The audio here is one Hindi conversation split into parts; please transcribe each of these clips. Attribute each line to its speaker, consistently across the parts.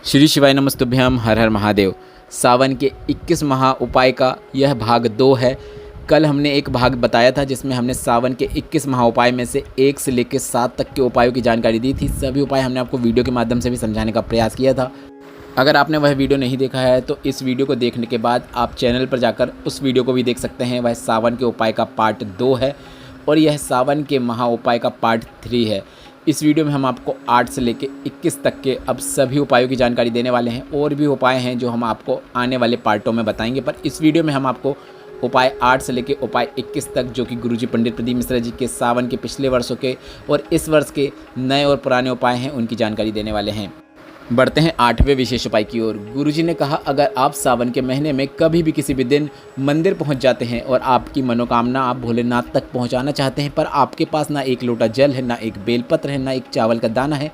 Speaker 1: श्री शिवाय नमस्तुभ्यम हर हर महादेव। सावन के 21 महा उपाय का यह भाग 2 है। कल हमने एक भाग बताया था जिसमें हमने सावन के 21 महा उपाय में से 1 से लेकर 7 तक के उपायों की जानकारी दी थी। सभी उपाय हमने आपको वीडियो के माध्यम से भी समझाने का प्रयास किया था। अगर आपने वह वीडियो नहीं देखा है तो इस वीडियो को देखने के बाद आप चैनल पर जाकर उस वीडियो को भी देख सकते हैं। वह सावन के उपाय का पार्ट 2 है और यह सावन के महा उपाय का पार्ट 3 है। इस वीडियो में हम आपको 8 से लेकर 21 तक के अब सभी उपायों की जानकारी देने वाले हैं। और भी उपाय हैं जो हम आपको आने वाले पार्टों में बताएंगे, पर इस वीडियो में हम आपको उपाय 8 से लेकर उपाय 21 तक, जो कि गुरुजी पंडित प्रदीप मिश्रा जी के सावन के पिछले वर्षों के और इस वर्ष के नए और पुराने उपाय हैं, उनकी जानकारी देने वाले हैं। बढ़ते हैं 8वें विशेष उपाय की ओर। गुरुजी ने कहा, अगर आप सावन के महीने में कभी भी किसी भी दिन मंदिर पहुंच जाते हैं और आपकी मनोकामना आप भोलेनाथ तक पहुंचाना चाहते हैं, पर आपके पास ना एक लोटा जल है, ना एक बेलपत्र है, ना एक चावल का दाना है,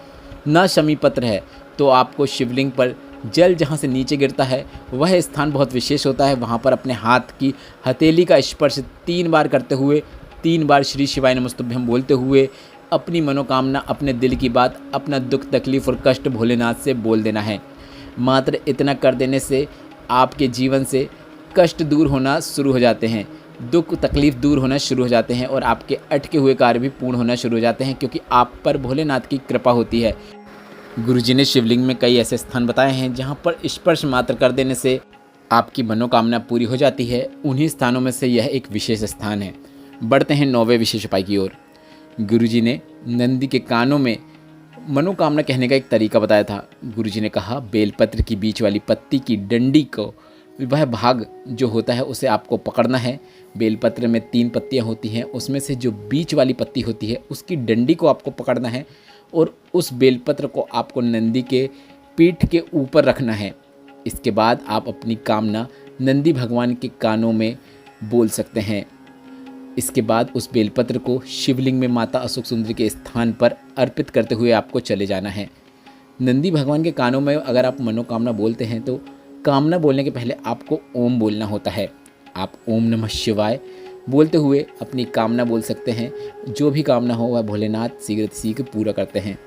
Speaker 1: ना शमी पत्र है, तो आपको शिवलिंग पर जल जहां से नीचे गिरता है वह स्थान बहुत विशेष होता है। वहां पर अपने हाथ की हथेली का स्पर्श 3 बार करते हुए, 3 बार श्री शिवाय नमस्तुभ्यम बोलते हुए अपनी मनोकामना, अपने दिल की बात, अपना दुख तकलीफ़ और कष्ट भोलेनाथ से बोल देना है। मात्र इतना कर देने से आपके जीवन से कष्ट दूर होना शुरू हो जाते हैं, दुख तकलीफ़ दूर होना शुरू हो जाते हैं और आपके अटके हुए कार्य भी पूर्ण होना शुरू हो जाते हैं, क्योंकि आप पर भोलेनाथ की कृपा होती है। गुरुजी ने शिवलिंग में कई ऐसे स्थान बताए हैं जहाँ पर स्पर्श मात्र कर देने से आपकी मनोकामना पूरी हो जाती है। उन्हीं स्थानों में से यह एक विशेष स्थान है। बढ़ते हैं 9वें विशेष उपाय की ओर। गुरुजी ने नंदी के कानों में मनोकामना कहने का एक तरीका बताया था। गुरुजी ने कहा, बेलपत्र की बीच वाली पत्ती की डंडी को, वह भाग जो होता है उसे आपको पकड़ना है। बेलपत्र में 3 पत्तियां होती हैं, उसमें से जो बीच वाली पत्ती होती है उसकी डंडी को आपको पकड़ना है और उस बेलपत्र को आपको नंदी के पीठ के ऊपर रखना है। इसके बाद आप अपनी कामना नंदी भगवान के कानों में बोल सकते हैं। इसके बाद उस बेलपत्र को शिवलिंग में माता अशोक सुंदरी के स्थान पर अर्पित करते हुए आपको चले जाना है। नंदी भगवान के कानों में अगर आप मनोकामना बोलते हैं तो कामना बोलने के पहले आपको ओम बोलना होता है। आप ओम नमः शिवाय बोलते हुए अपनी कामना बोल सकते हैं। जो भी कामना हो वह भोलेनाथ शीघ्र शीघ्र पूरा करते हैं।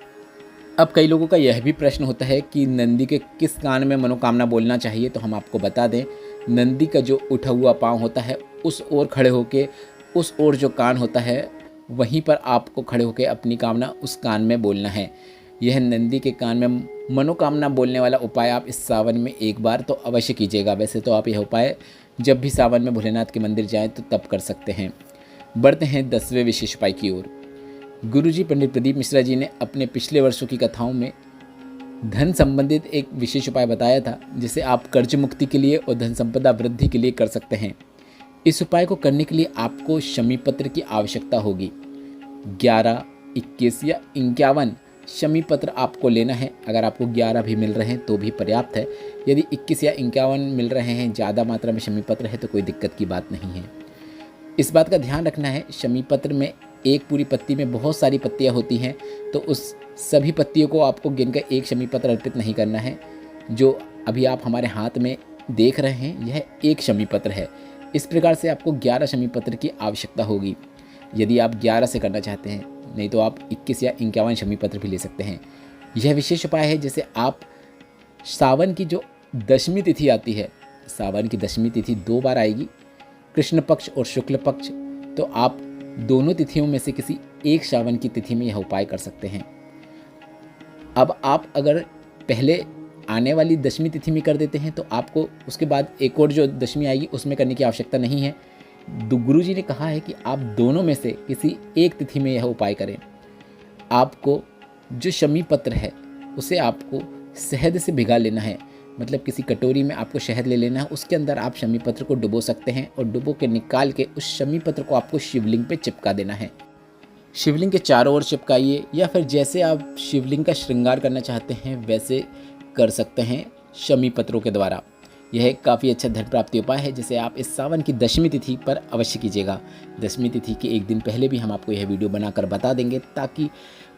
Speaker 1: अब कई लोगों का यह भी प्रश्न होता है कि नंदी के किस कान में मनोकामना बोलना चाहिए, तो हम आपको बता दें, नंदी का जो उठा हुआ पाँव होता है उस ओर खड़े होकर, उस ओर जो कान होता है वहीं पर आपको खड़े होकर अपनी कामना उस कान में बोलना है। यह नंदी के कान में मनोकामना बोलने वाला उपाय आप इस सावन में एक बार तो अवश्य कीजिएगा। वैसे तो आप यह उपाय जब भी सावन में भोलेनाथ के मंदिर जाएं तो तब कर सकते हैं। बढ़ते हैं 10वें विशेष उपाय की ओर। गुरुजी पंडित प्रदीप मिश्रा जी ने अपने पिछले वर्षों की कथाओं में धन संबंधित एक विशेष उपाय बताया था, जिसे आप कर्ज मुक्ति के लिए और धन संपदा वृद्धि के लिए कर सकते हैं। इस उपाय को करने के लिए आपको शमी पत्र की आवश्यकता होगी। 11, 21 या 51 शमी पत्र आपको लेना है। अगर आपको 11 भी मिल रहे हैं तो भी पर्याप्त है। यदि 21 या 51 मिल रहे हैं, ज़्यादा मात्रा में शमी पत्र है, तो कोई दिक्कत की बात नहीं है। इस बात का ध्यान रखना है, शमी पत्र में एक पूरी पत्ती में बहुत सारी पत्तियां होती हैं, तो उस सभी पत्तियों को आपको गिनकर एक शमी पत्र अर्पित नहीं करना है। जो अभी आप हमारे हाथ में देख रहे हैं यह एक शमी पत्र है। इस प्रकार से आपको 11 शमी पत्र की आवश्यकता होगी यदि आप 11 से करना चाहते हैं, नहीं तो आप 21 या 51 शमी पत्र भी ले सकते हैं। यह विशेष उपाय है जिसे आप सावन की जो दशमी तिथि आती है, सावन की दशमी तिथि 2 बार आएगी, कृष्ण पक्ष और शुक्ल पक्ष, तो आप दोनों तिथियों में से किसी एक सावन की तिथि में यह उपाय कर सकते हैं। अब आप अगर पहले आने वाली दशमी तिथि में कर देते हैं तो आपको उसके बाद एक और जो दशमी आएगी उसमें करने की आवश्यकता नहीं है। गुरुजी ने कहा है कि आप दोनों में से किसी एक तिथि में यह उपाय करें। आपको जो शमी पत्र है उसे आपको शहद से भिगा लेना है, मतलब किसी कटोरी में आपको शहद ले लेना है, उसके अंदर आप शमी पत्र को डुबो सकते हैं और डुबो के निकाल के उस शमी पत्र को आपको शिवलिंग पे चिपका देना है। शिवलिंग के चारों ओर चिपकाइए, या फिर जैसे आप शिवलिंग का श्रृंगार करना चाहते हैं वैसे कर सकते हैं शमी पत्रों के द्वारा। यह एक काफ़ी अच्छा धन प्राप्ति उपाय है जिसे आप इस सावन की दशमी तिथि पर अवश्य कीजिएगा। दशमी तिथि के एक दिन पहले भी हम आपको यह वीडियो बनाकर बता देंगे ताकि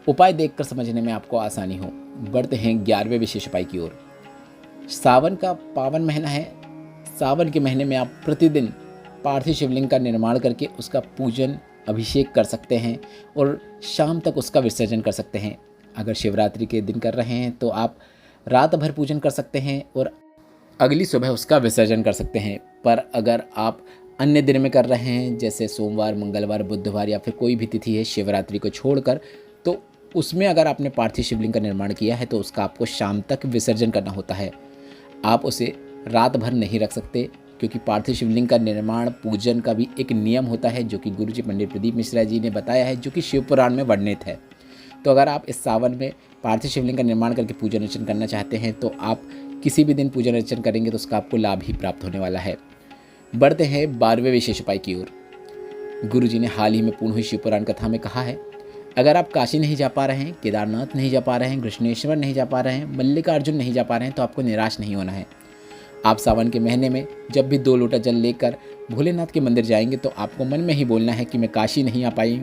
Speaker 1: उपाय देखकर समझने में आपको आसानी हो। बढ़ते हैं 11वें विशेष उपाय की ओर। सावन का पावन महीना है। सावन के महीने में आप प्रतिदिन पार्थिव शिवलिंग का निर्माण करके उसका पूजन अभिषेक कर सकते हैं और शाम तक उसका विसर्जन कर सकते हैं। अगर शिवरात्रि के दिन कर रहे हैं तो आप रात भर पूजन कर सकते हैं और अगली सुबह उसका विसर्जन कर सकते हैं। पर अगर आप अन्य दिन में कर रहे हैं, जैसे सोमवार, मंगलवार, बुधवार या फिर कोई भी तिथि है शिवरात्रि को छोड़कर, तो उसमें अगर आपने पार्थिव शिवलिंग का निर्माण किया है तो उसका आपको शाम तक विसर्जन करना होता है। आप उसे रात भर नहीं रख सकते, क्योंकि पार्थिव शिवलिंग का निर्माण पूजन का भी एक नियम होता है, जो कि गुरुजी पंडित प्रदीप मिश्रा जी ने बताया है, जो कि शिव पुराण में वर्णित है। तो अगर आप इस सावन में पार्थिव शिवलिंग का निर्माण करके पूजन अर्चन करना चाहते हैं तो आप किसी भी दिन पूजन अर्चन करेंगे तो उसका आपको लाभ ही प्राप्त होने वाला है। बढ़ते हैं 12वें विशेष उपाय की ओर। गुरुजी ने हाल ही में पूर्ण हुई शिव पुराण कथा में कहा है, अगर आप काशी नहीं जा पा रहे हैं, केदारनाथ नहीं जा पा रहे हैं, कृष्णेश्वर नहीं जा पा रहे हैं, मल्लिकार्जुन नहीं जा पा रहे हैं, तो आपको निराश नहीं होना है। आप सावन के महीने में जब भी 2 लोटा जल लेकर भोलेनाथ के मंदिर जाएंगे तो आपको मन में ही बोलना है कि मैं काशी नहीं आ पाई,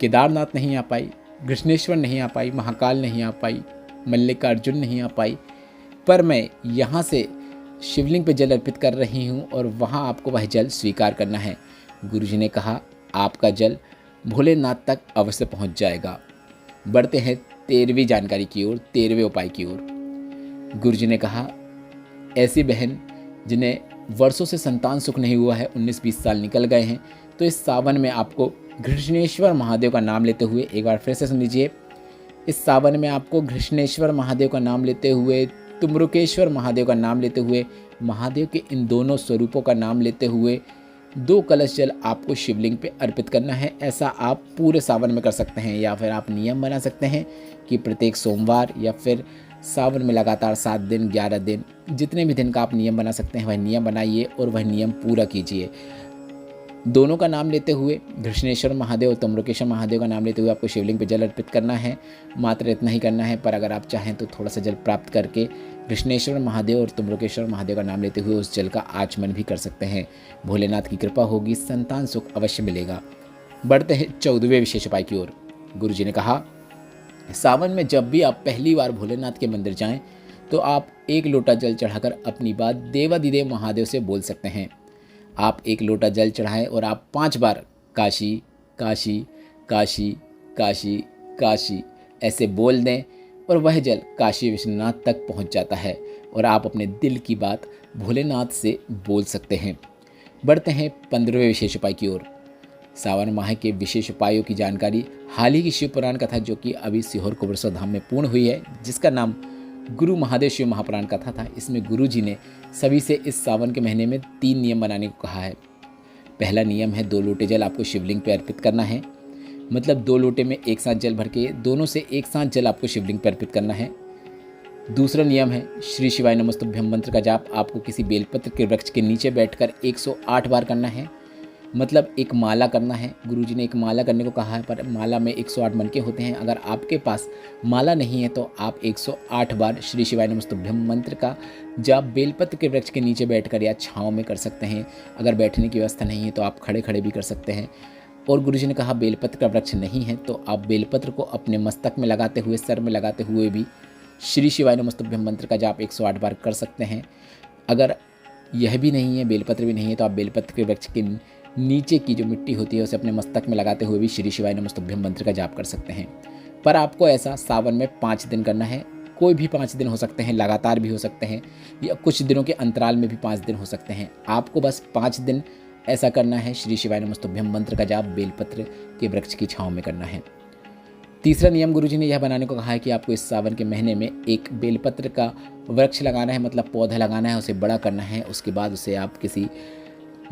Speaker 1: केदारनाथ नहीं आ पाई, कृष्णेश्वर नहीं आ पाई, महाकाल नहीं आ पाई, मल्लिकार्जुन नहीं आ पाई, पर मैं यहाँ से शिवलिंग पे जल अर्पित कर रही हूँ और वहाँ आपको वह जल स्वीकार करना है। गुरुजी ने कहा आपका जल भोलेनाथ तक अवश्य पहुँच जाएगा। बढ़ते हैं 13वीं जानकारी की ओर, 13वें उपाय की ओर। गुरुजी ने कहा ऐसी बहन जिन्हें वर्षों से संतान सुख नहीं हुआ है, 19-20 साल निकल गए हैं, तो इस सावन में आपको घृष्णेश्वर महादेव का नाम लेते हुए, एक बार फिर से सुन लीजिए, इस सावन में आपको घृष्णेश्वर महादेव का नाम लेते हुए, तुम्रुकेश्वर महादेव का नाम लेते हुए, महादेव के इन दोनों स्वरूपों का नाम लेते हुए 2 कलश जल आपको शिवलिंग पे अर्पित करना है। ऐसा आप पूरे सावन में कर सकते हैं, या फिर आप नियम बना सकते हैं कि प्रत्येक सोमवार या फिर सावन में लगातार 7 दिन, 11 दिन, जितने भी दिन का आप नियम बना सकते हैं वह नियम बनाइए और वह नियम पूरा कीजिए। दोनों का नाम लेते हुए, घृष्णेश्वर महादेव और तुम्रुकेश्वर महादेव का नाम लेते हुए आपको शिवलिंग पे जल अर्पित करना है। मात्र इतना ही करना है, पर अगर आप चाहें तो थोड़ा सा जल प्राप्त करके घृष्णेश्वर महादेव और तुम्रुकेश्वर महादेव का नाम लेते हुए उस जल का आचमन भी कर सकते हैं। भोलेनाथ की कृपा होगी, संतान सुख अवश्य मिलेगा। बढ़ते हैं 14वें विशेष उपाय की ओर। गुरुजी ने कहा सावन में जब भी आप पहली बार भोलेनाथ के मंदिर जाएं तो आप 1 लोटा जल चढ़ाकर अपनी बात देवाधिदेव महादेव से बोल सकते हैं। आप 1 लोटा जल चढ़ाएं और आप 5 बार काशी काशी काशी काशी काशी ऐसे बोल दें और वह जल काशी विश्वनाथ तक पहुंच जाता है और आप अपने दिल की बात भोलेनाथ से बोल सकते हैं। बढ़ते हैं 15वें विशेष उपाय की ओर। सावन माह के विशेष उपायों की जानकारी हाल ही की शिव पुराण कथा, जो कि अभी सीहोर कुबेरश्वर धाम में पूर्ण हुई है, जिसका नाम गुरु महादेव शिव महापुराण कथा था। इसमें गुरु जी ने सभी से इस सावन के महीने में 3 नियम बनाने को कहा है। पहला नियम है 2 लोटे जल आपको शिवलिंग पर अर्पित करना है, मतलब 2 लोटे में एक साथ जल भर के दोनों से एक साथ जल आपको शिवलिंग पर अर्पित करना है। दूसरा नियम है श्री शिवाय नमस्तुभ्यम मंत्र का जाप आपको किसी बेलपत्र के वृक्ष के नीचे बैठकर 108 बार करना है, मतलब एक माला करना है। गुरुजी ने एक माला करने को कहा है, पर माला में 108 मनके होते हैं। अगर आपके पास माला नहीं है तो आप 108 बार श्री शिवाय नमस्तुभ्यम मंत्र का जाप बेलपत्र के वृक्ष के नीचे बैठकर या छांव में कर सकते हैं। अगर बैठने की व्यवस्था नहीं है तो आप खड़े खड़े भी कर सकते हैं। और गुरुजी ने कहा बेलपत्र का वृक्ष नहीं है तो आप बेलपत्र को अपने मस्तक में लगाते हुए, सर में लगाते हुए भी श्री शिवाय नमस्तुभ्यम मंत्र का जाप 108 बार कर सकते हैं। अगर यह भी नहीं है, बेलपत्र भी नहीं है, तो आप बेलपत्र के वृक्ष के नीचे की जो मिट्टी होती है उसे अपने मस्तक में लगाते हुए भी श्री शिवाय नमस्तुभ्यम मंत्र का जाप कर सकते हैं। पर आपको ऐसा सावन में 5 दिन करना है। कोई भी 5 दिन हो सकते हैं, लगातार भी हो सकते हैं, या कुछ दिनों के अंतराल में भी 5 दिन हो सकते हैं। आपको बस 5 दिन ऐसा करना है, श्री शिवाय नमस्तुभ्यम मंत्र का जाप बेलपत्र के वृक्ष की छांव में करना है। तीसरा नियम गुरुजी ने यह बनाने को कहा है कि आपको इस सावन के महीने में एक बेलपत्र का वृक्ष लगाना है, मतलब पौधा लगाना है, उसे बड़ा करना है। उसके बाद उसे आप किसी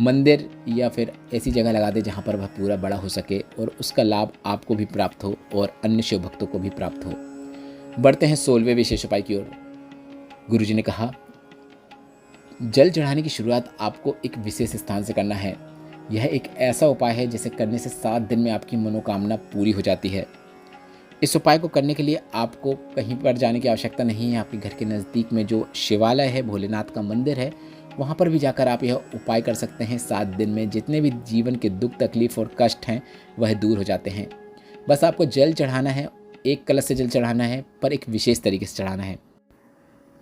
Speaker 1: मंदिर या फिर ऐसी जगह लगा दें जहाँ पर वह पूरा बड़ा हो सके और उसका लाभ आपको भी प्राप्त हो और अन्य शिव भक्तों को भी प्राप्त हो। बढ़ते हैं 16वें विशेष उपाय की ओर। गुरुजी ने कहा जल चढ़ाने की शुरुआत आपको एक विशेष स्थान से करना है। यह एक ऐसा उपाय है जिसे करने से 7 दिन में आपकी मनोकामना पूरी हो जाती है। इस उपाय को करने के लिए आपको कहीं पर जाने की आवश्यकता नहीं है। आपके घर के नज़दीक में जो शिवालय है, भोलेनाथ का मंदिर है, वहाँ पर भी जाकर आप यह उपाय कर सकते हैं। 7 दिन में जितने भी जीवन के दुख, तकलीफ और कष्ट हैं वह दूर हो जाते हैं। बस आपको जल चढ़ाना है, 1 कलश से जल चढ़ाना है, पर एक विशेष तरीके से चढ़ाना है।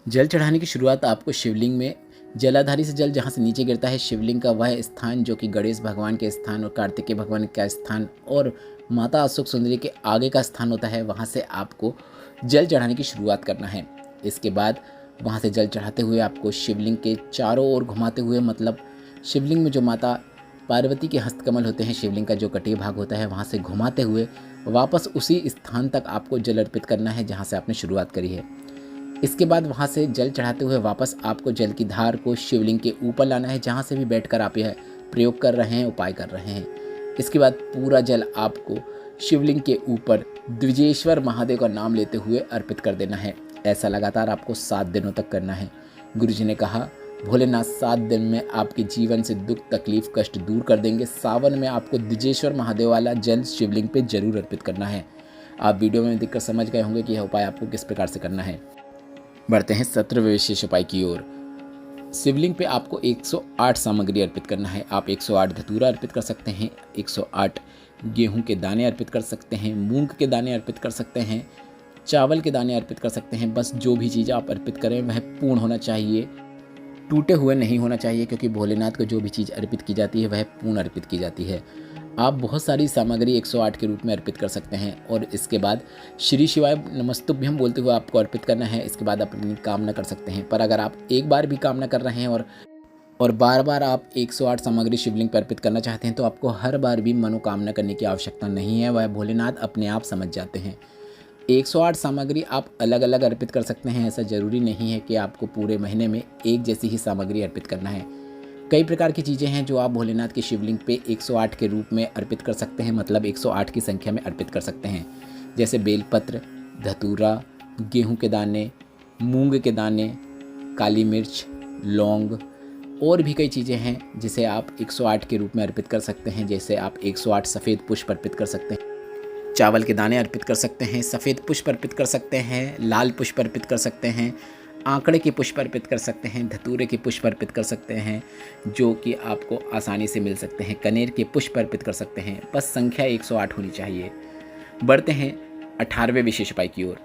Speaker 1: जल चढ़ाने की शुरुआत आपको शिवलिंग में जलाधारी से जल जहाँ से नीचे गिरता है, शिवलिंग का वह स्थान जो कि गणेश भगवान के स्थान और कार्तिकेय भगवान का स्थान और माता अशोक सुंदरी के आगे का स्थान होता है, वहाँ से आपको जल चढ़ाने की शुरुआत करना है। इसके बाद वहाँ से जल चढ़ाते हुए आपको शिवलिंग के चारों ओर घुमाते हुए, मतलब शिवलिंग में जो माता पार्वती के हस्तकमल होते हैं, शिवलिंग का जो कटी भाग होता है, वहाँ से घुमाते हुए वापस उसी स्थान तक आपको जल अर्पित करना है जहाँ से आपने शुरुआत करी है। इसके बाद वहाँ से जल चढ़ाते हुए वापस आपको जल की धार को शिवलिंग के ऊपर लाना है, जहाँ से भी बैठकर आप यह प्रयोग कर रहे हैं, उपाय कर रहे हैं। इसके बाद पूरा जल आपको शिवलिंग के ऊपर द्विजेश्वर महादेव का नाम लेते हुए अर्पित कर देना है। ऐसा लगातार आपको 7 दिनों तक करना है। गुरुजी ने कहा भोलेनाथ 7 दिन में आपके जीवन से दुख तकलीफ कष्ट दूर कर देंगे। सावन में आपको द्विजेश्वर महादेव वाला जल शिवलिंग पे जरूर अर्पित करना है। आप वीडियो में देखकर समझ गए होंगे कि यह उपाय आपको किस प्रकार से करना है। बढ़ते हैं 17वें विशेष उपाय की ओर। शिवलिंग पे आपको 108 सामग्री अर्पित करना है। आप 108 धतूरा अर्पित कर सकते हैं, 108 गेहूं के दाने अर्पित कर सकते हैं, मूंग के दाने अर्पित कर सकते हैं, चावल के दाने अर्पित कर सकते हैं। बस जो भी चीज़ आप अर्पित करें वह पूर्ण होना चाहिए, टूटे हुए नहीं होना चाहिए, क्योंकि भोलेनाथ को जो भी चीज़ अर्पित की जाती है वह पूर्ण अर्पित की जाती है। आप बहुत सारी सामग्री 108 के रूप में अर्पित कर सकते हैं और इसके बाद श्री शिवाय नमस्तुभ्यम बोलते हुए आपको अर्पित करना है। इसके बाद आप अपनी कामना कर सकते हैं। पर अगर आप एक बार भी कामना कर रहे हैं और बार बार आप 108 सामग्री शिवलिंग पर अर्पित करना चाहते हैं तो आपको हर बार भी मनोकामना करने की आवश्यकता नहीं है, वह भोलेनाथ अपने आप समझ जाते हैं। 108 सामग्री आप अलग अलग अर्पित कर सकते हैं। ऐसा ज़रूरी नहीं है कि आपको पूरे महीने में एक जैसी ही सामग्री अर्पित करना है। कई प्रकार की चीज़ें हैं जो आप भोलेनाथ की शिवलिंग पे 108 के रूप में अर्पित कर सकते हैं, मतलब 108 की संख्या में अर्पित कर सकते हैं। जैसे बेलपत्र, धतूरा, गेहूं के दाने, मूंग के दाने, काली मिर्च, लौंग और भी कई चीज़ें हैं जिसे आप 108 के रूप में अर्पित कर सकते हैं। जैसे आप 108 सफ़ेद पुष्प अर्पित कर सकते हैं, चावल के दाने अर्पित कर सकते हैं, सफ़ेद पुष्प अर्पित कर सकते हैं, लाल पुष्प अर्पित कर सकते हैं, आंकड़े के पुष्प अर्पित कर सकते हैं, धतूरे के पुष्प अर्पित कर सकते हैं जो कि आपको आसानी से मिल सकते हैं, कनेर के पुष्प अर्पित कर सकते हैं। बस संख्या 108 होनी चाहिए। बढ़ते हैं 18वें विशेष उपाय की ओर।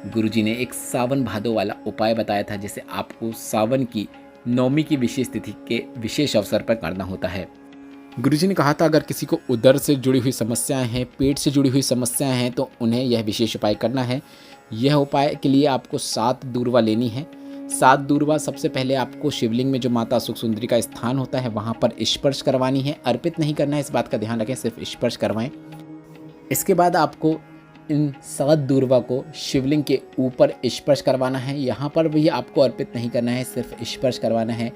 Speaker 1: गुरुजी ने एक सावन भादो वाला उपाय बताया था जिसे आपको सावन की नवमी की विशेष तिथि के विशेष अवसर पर करना होता है। गुरुजी ने कहा था अगर किसी को उदर से जुड़ी हुई समस्याएं हैं, पेट से जुड़ी हुई समस्याएं हैं तो उन्हें यह विशेष उपाय करना है। यह उपाय के लिए आपको 7 दूर्वा लेनी है। 7 दूर्वा सबसे पहले आपको शिवलिंग में जो माता सुख सुंदरी का स्थान होता है वहाँ पर स्पर्श करवानी है। अर्पित नहीं करना है, इस बात का ध्यान रखें, सिर्फ स्पर्श करवाएं। इसके बाद आपको इन 7 दूर्वा को शिवलिंग के ऊपर स्पर्श करवाना है। यहाँ पर भी आपको अर्पित नहीं करना है, सिर्फ स्पर्श करवाना है।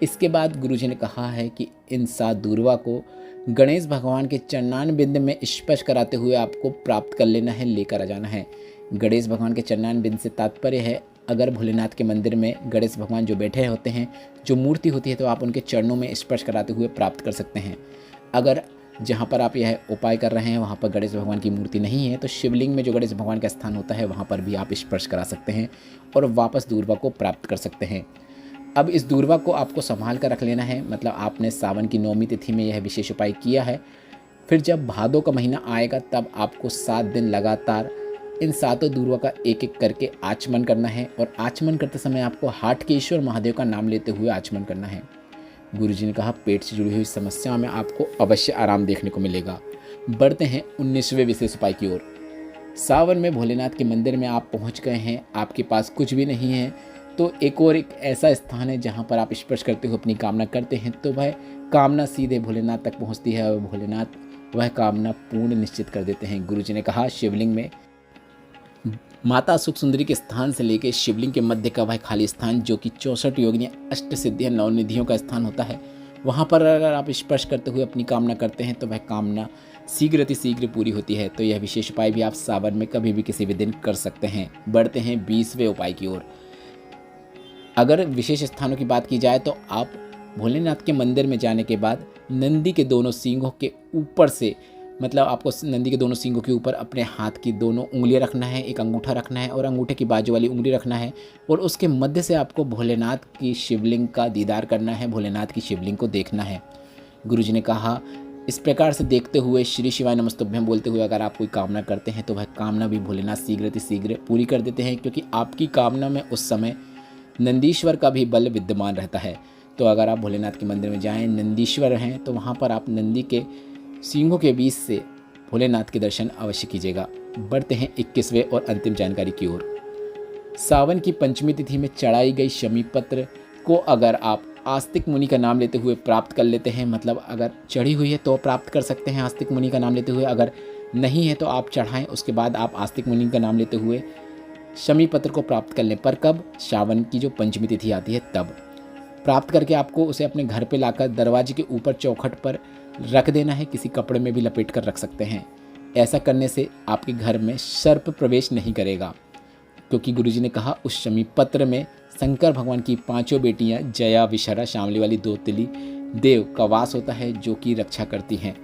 Speaker 1: इसके बाद गुरुजी ने कहा है कि इन 7 दूर्वा को गणेश भगवान के चरणान बिंद में स्पर्श कराते हुए आपको प्राप्त कर लेना है, लेकर आ जाना है। गणेश भगवान के चरणान बिंद से तात्पर्य है अगर भोलेनाथ के मंदिर में गणेश भगवान जो बैठे होते हैं, जो मूर्ति होती है, तो आप उनके चरणों में स्पर्श कराते हुए प्राप्त कर सकते हैं। अगर जहाँ पर आप यह उपाय कर रहे हैं वहाँ पर गणेश भगवान की मूर्ति नहीं है तो शिवलिंग में जो गणेश भगवान का स्थान होता है वहाँ पर भी आप स्पर्श करा सकते हैं और वापस दूर्वा को प्राप्त कर सकते हैं। अब इस दूर्वा को आपको संभाल कर रख लेना है, मतलब आपने सावन की नवमी तिथि में यह विशेष उपाय किया है। फिर जब भादों का महीना आएगा तब आपको 7 दिन लगातार इन 7 दूर्वा का एक एक करके आचमन करना है और आचमन करते समय आपको हाट के ईश्वर महादेव का नाम लेते हुए आचमन करना है। गुरुजी ने कहा पेट से जुड़ी हुई समस्याओं में आपको अवश्य आराम देखने को मिलेगा। बढ़ते हैं 19वें विशेष उपाय की ओर। सावन में भोलेनाथ के मंदिर में आप पहुंच गए हैं, आपके पास कुछ भी नहीं है तो एक ऐसा स्थान है जहां पर आप स्पर्श करते हुए अपनी कामना करते हैं तो वह कामना सीधे भोलेनाथ तक पहुंचती है और भोलेनाथ वह कामना पूर्ण निश्चित कर देते हैं। गुरुजी ने कहा शिवलिंग में माता सुख सुंदरी के स्थान से लेकर शिवलिंग के मध्य का वह खाली स्थान जो कि 64 योगिनियाँ, अष्ट सिद्धियाँ, 9 निधियों का स्थान होता है, वहाँ पर अगर आप स्पर्श करते हुए अपनी कामना करते हैं तो वह कामना शीघ्र अतिशीघ्र पूरी होती है। तो यह विशेष उपाय भी आप सावन में कभी भी किसी भी दिन कर सकते हैं। बढ़ते हैं 20वें उपाय की ओर। अगर विशेष स्थानों की बात की जाए तो आप भोलेनाथ के मंदिर में जाने के बाद नंदी के दोनों सींगों के ऊपर से, मतलब आपको नंदी के दोनों सींगों के ऊपर अपने हाथ की दोनों उंगलियां रखना है, एक अंगूठा रखना है और अंगूठे की बाजू वाली उंगली रखना है और उसके मध्य से आपको भोलेनाथ की शिवलिंग का दीदार करना है, भोलेनाथ की शिवलिंग को देखना है। गुरुजी ने कहा इस प्रकार से देखते हुए श्री शिवाय नमस्तुभ्यम बोलते हुए अगर आप कोई कामना करते हैं तो वह कामना भी भोलेनाथ शीघ्र पूरी कर देते हैं, क्योंकि आपकी कामना में उस समय नंदीश्वर का भी बल विद्यमान रहता है। तो अगर आप भोलेनाथ के मंदिर में जाएं, नंदीश्वर हैं, तो वहाँ पर आप नंदी के सींगों के बीच से भोलेनाथ के दर्शन अवश्य कीजिएगा। बढ़ते हैं 21वें और अंतिम जानकारी की ओर। सावन की पंचमी तिथि में चढ़ाई गई शमी पत्र को अगर आप आस्तिक मुनि का नाम लेते हुए प्राप्त कर लेते हैं, मतलब अगर चढ़ी हुई है तो प्राप्त कर सकते हैं आस्तिक मुनि का नाम लेते हुए, अगर नहीं है तो आप चढ़ाएं, उसके बाद आप आस्तिक मुनि का नाम लेते हुए शमी पत्र को प्राप्त कर लें। पर कब? सावन की जो पंचमी तिथि आती है तब प्राप्त करके आपको उसे अपने घर पे लाकर दरवाजे के ऊपर चौखट पर रख देना है। किसी कपड़े में भी लपेट कर रख सकते हैं। ऐसा करने से आपके घर में सर्प प्रवेश नहीं करेगा, क्योंकि गुरुजी ने कहा उस शमी पत्र में शंकर भगवान की 5 बेटियां जया, विशरा, शामली वाली 2 तिली देव का वास होता है, जो कि रक्षा करती हैं।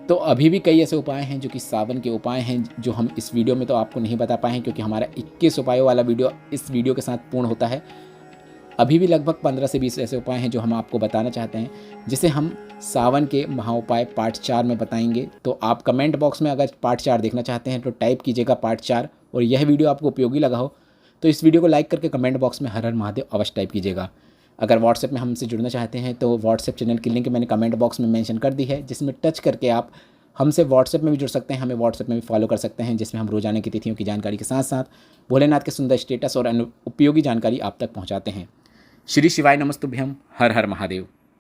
Speaker 1: तो अभी भी कई ऐसे उपाय हैं जो कि सावन के उपाय हैं, जो हम इस वीडियो में तो आपको नहीं बता पाए हैं, क्योंकि हमारा 21 उपायों वाला वीडियो इस वीडियो के साथ पूर्ण होता है। अभी भी लगभग 15 से 20 ऐसे उपाय हैं जो हम आपको बताना चाहते हैं, जिसे हम सावन के महा उपाय पार्ट 4 में बताएंगे। तो आप कमेंट बॉक्स में अगर पार्ट 4 देखना चाहते हैं तो टाइप कीजिएगा पार्ट 4, और यह वीडियो आपको उपयोगी लगा हो तो इस वीडियो को लाइक करके कमेंट बॉक्स में हर हर महादेव अवश्य टाइप कीजिएगा। अगर व्हाट्सएप में हमसे जुड़ना चाहते हैं तो व्हाट्सएप चैनल की लिंक मैंने कमेंट बॉक्स में मेंशन कर दी है, जिसमें टच करके आप हमसे व्हाट्सएप में भी जुड़ सकते हैं, हमें व्हाट्सएप में भी फॉलो कर सकते हैं, जिसमें हम रोजाना की तिथियों की जानकारी के साथ साथ भोलेनाथ के सुंदर स्टेटस और उपयोगी जानकारी आप तक पहुँचाते हैं। श्री शिवाय नमस्तुभ्यम। हर हर महादेव।